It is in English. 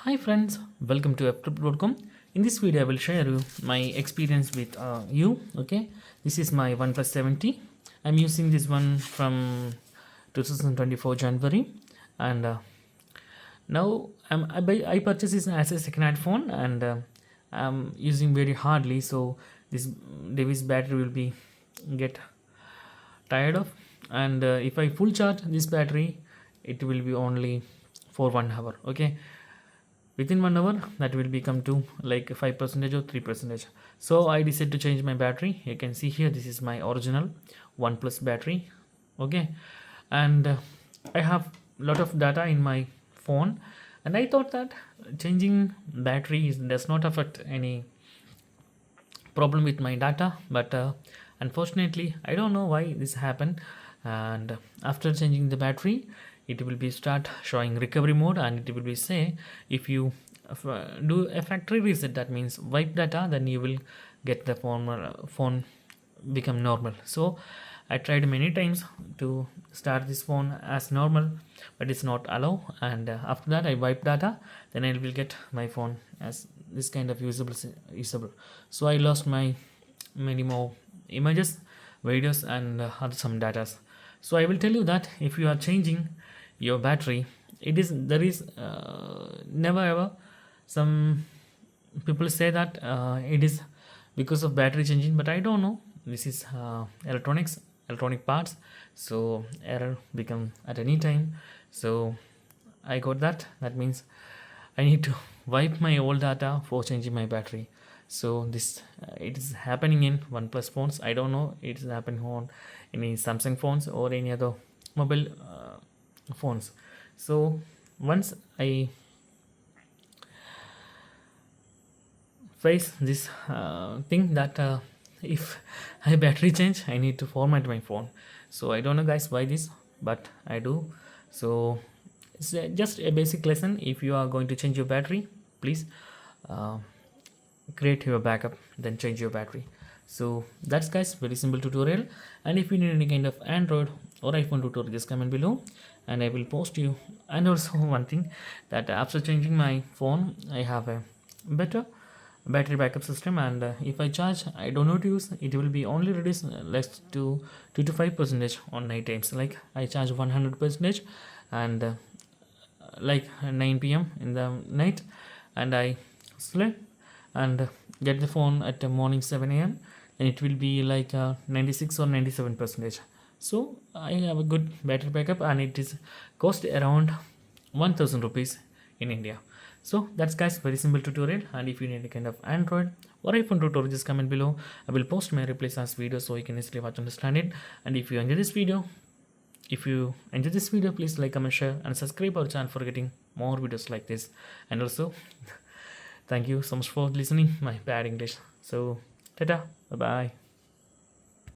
Hi friends, welcome to Ftopreview.com. In this video, I will share you my experience with you. Okay, this is my OnePlus 70. I'm using this one from 2024 January, and now I purchased this as a second-hand phone, and I'm using very hardly. So this device battery will be get tired of, and if I full charge this battery, it will be only for 1 hour. Okay, within 1 hour that will become to like 5% or 3%. So I decided to change my battery. You can see here, this is my original OnePlus battery. Okay, and I have a lot of data in my phone, and I thought that changing battery does not affect any problem with my data, but unfortunately I don't know why this happened. And after changing the battery, it will be start showing recovery mode, and it will be say if you do a factory reset, that means wipe data, then you will get the phone become normal. So I tried many times to start this phone as normal, but it's not allow. And after that I wipe data, then I will get my phone as this kind of usable. So I lost my many more images, videos, and other some data. So I will tell you that if you are changing your battery, there is never ever some people say that it is because of battery changing, but I don't know. This is electronic parts, so error become at any time. So I got that means I need to wipe my old data for changing my battery. So this it is happening in OnePlus phones. I don't know it is happening on any Samsung phones or any other mobile phones. So once I face this thing that if I battery change, I need to format my phone. So I don't know guys why this, but I do. So it's just a basic lesson. If you are going to change your battery, please uh, create your backup, then change your battery. So that's guys, very simple tutorial. And if you need any kind of Android or iPhone tutorial, just comment below and I will post you. And also one thing, that after changing my phone, I have a better battery backup system, and if I charge, I do not use, it will be only reduce less to 2 to 5% on night times. Like I charge 100%, and like 9 p.m. in the night, and I sleep and get the phone at the morning 7 a.m., and it will be like 96 or 97%. So I have a good battery backup, and it is cost around 1000 rupees in India. So that's guys, very simple tutorial. And if you need any kind of Android or iPhone tutorial, just comment below. I will post my replies as video so you can easily watch, understand it. And if you enjoy this video, please like, comment, share, and subscribe our channel for getting more videos like this. And also thank you so much for listening my bad English. So tata, bye bye.